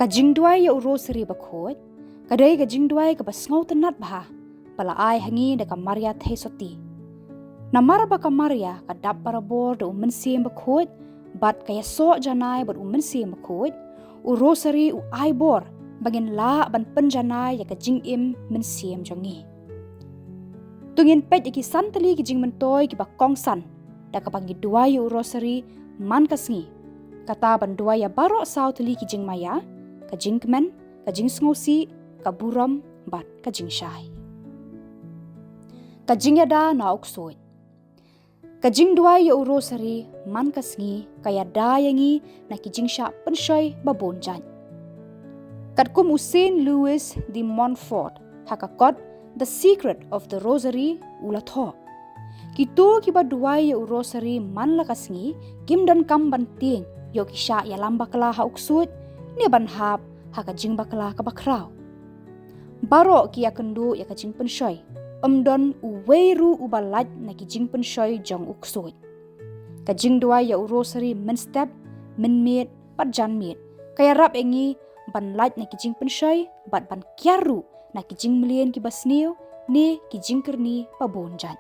Kajing duai ya rosary bakhot, kadai kajing duai ka basngau tenat bah, pala ai hangi da ka Maria thesoti. Namara ba ka Maria ka dap para bor da mensim bakhot, bat kaya so janai bat mensim bakhot, u rosary u ai bor, bagin la ban penjanai ya kajing im mensim jongi. Tungin pet ya ki santali ki jing mentoy ki bakong san, da ka pangi duai u rosary man kasngi. Kata ban duai ya barok sau tali ki jing maya, kajing kemen, kajing sengosi, kaburam, bat kajing syai. Kajing yada na uksoi. Kajing dua ya urosari man kasngi kaya da yangi na kijing sya pensyoy babonjan. Katkum Usain Louis de Montfort hakakot The Secret of the Rosary ulatho. Kito kiba dua ya urosari man lakasngi kim dan kam banting yo kisya ya lamba kala ha uksut ni ban hap ha kajing bakala ka bakraw. Baro kia kendu ya kajing pensyoy. Don uweru ubalat na kijing pensyoy jong uksut. Kajing dua ya urosari menstep menmit patjan mit. Kaya rap engi ban lat na kijing pensyoy bat ban kiaru na kijing melien ki basniu ni kijing kerni pabonjan.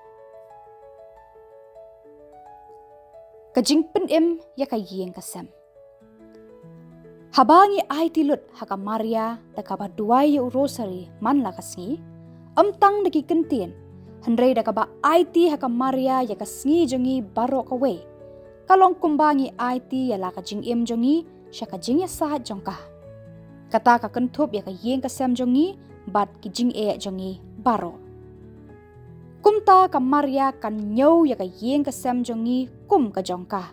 Kajing penem ya kayeng kasem. Habangi ai tilut haka Maria da kaba duai ya rosary man lakasngi amtang daki kentien hendrei da kaba IT haka Maria ya kasngi jongi barok kawe kalong kumbangi IT ya laka jing im jongi syaka jing ya sahat jongka kata ka kentup ya kayeng kasem jongi bat ki jing e jongi barok kumta ka Maria kan nyau ya kayeng kasem jongi kum ka jongka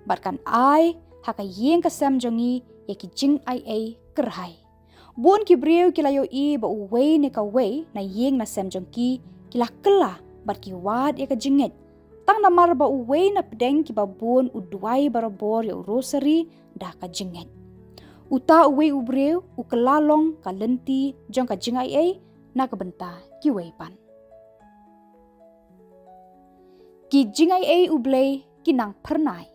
bat kan ai haka yeng kasem jongi ya ki jing ai kerhai. Buon ki breu ki layo i ba uwei ne ka wei na yeng na sem jongki ki la kela bat ki wad ya ka jinget. Tang namar ba uwei na pedeng ki ba buon uduai barabor ya rosary dah ka jinget. Uta uwei ubreu u kelalong ka lenti jong ka jing ai na ka benta ki wei pan. Ki jing ai ublei ki nang pernai.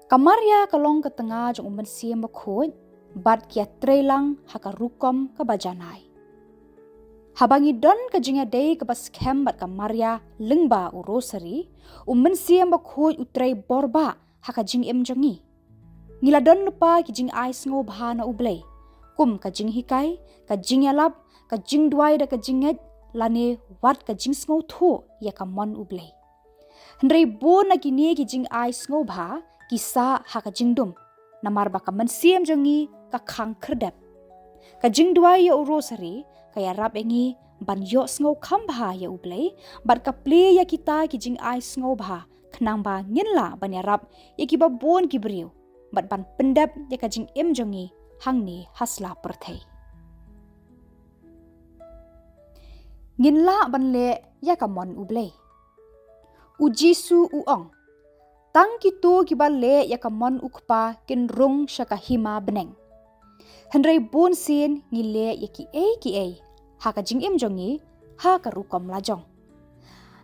Kamaria kalong ke tengah jong umben siam bakhut, bat kia trelang haka rukom ke bajanai. Habangi don ke jinga day ke bas kem bat Kamaria lengba u rosary, umben siam bakhut utrei borba haka jing im jongi. Ngila don lupa ki jing ais ngo bahana ublei, kum ka jing hikai, ka jing yalap, ka jing duai da ka jinget, lane wat ka jing ngo thu ya ka mon ublei. Hendrei bon na kini ki jing ais ngo bah, kisah haka jingdum namar baka mensiam jongi ka khang kerdep ka jing dua ya rosary kaya rap engi ban yo sngo khambha ya ublei bat ka ple ya kita ki jing ai sngo bha khnang ba nginla ban ya rap ya ki ba bon ki briu bat ban pendep ya ka jing em jongi hangni hasla perthei nginla ban le ya ka mon ublei ujisu uong tang kitu kibale ya kamon ukpa kin rung syaka hima beneng. Hendrei bun sin ngile ya ki e haka jing im jongi haka rukom lajong.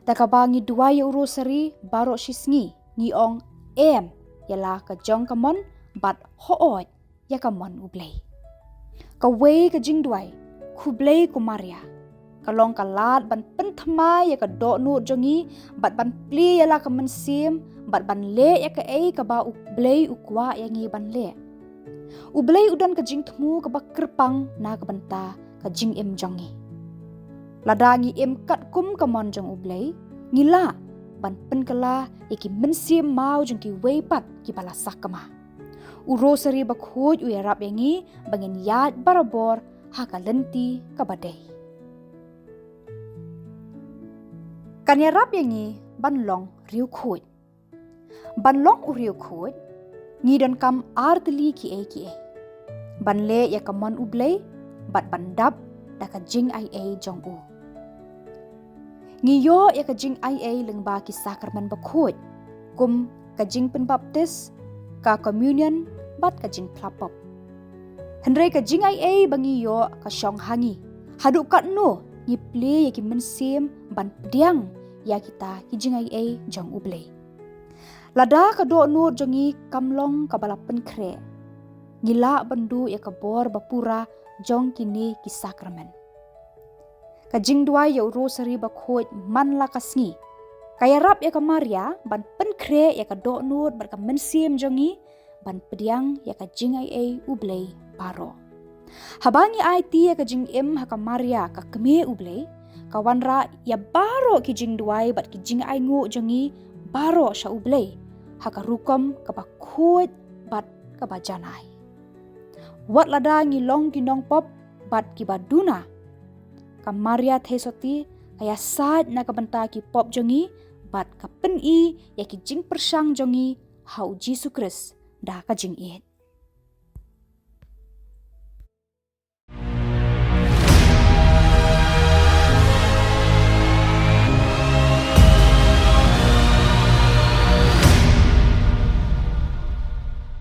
Dakaba ngi dua ya urosari baro shisngi ngi ong em ya la ka jong kamon bat hoot ya kamon ublei. Ka wei ka jing duai kublei kumaria. Kalong kalat ban penthmai ya ka do nu jongi bat ban pli ya la ka mensim bat ban le ya ka ka ba ublei ukwa ya ngi ban le. Ublei udan ka jing thmu ka ba kerpang na ka banta ka jing im jongi. Lada ngi im kat kum ka mon jong ublei ngila ban pen kala ya ki mensim mau jong ki wei pat ki bala sakama. U rosary bakhoj u ya rap yangi bangin yad barabor ha ka lenti ka badai. Kanya rap yangi banlong riu khoj. Banlong u riu khoj ngidan kam artli ki e. Banle ya kamon ublei bat bandap da ka jing ai jong u. Ngiyo ya ka jing ai lengba ki sakramen bakhoj. Kum ka jing penbaptis ka communion bat ka jing plapop. Hendrei ka jing ai bangiyo ka syong hangi. Haduk kat no ngi ple ya ki mensim ban pediang ya kita ki jing ai jong ublei. Lada ka do nur jongi kamlong ka balapen kre. ngila bandu ya kabor bapura jong kini ki sakramen. Kajing dua ya rosary bakhoj man la kasngi. Kaya rap ya ka Maria ban penkre ya ka donut bar ka mensim jongi ban pediang ya ka jing ai ublei paro. Habangi ai ti ya ka jing ha ka Maria ka keme ublei kawanra ya baro ki jing duai bat ki jing ai ngu jongi baro sha ublei haka rukom ka ba khoj bat ka ba janai. Wat lada ngi long ki nong pop bat ki ba duna. Ka Maria thesoti kaya sad na ka banta ki pop jongi bat ka pen i ya ki jing persang jongi hau Jesu Kris da ka jing it.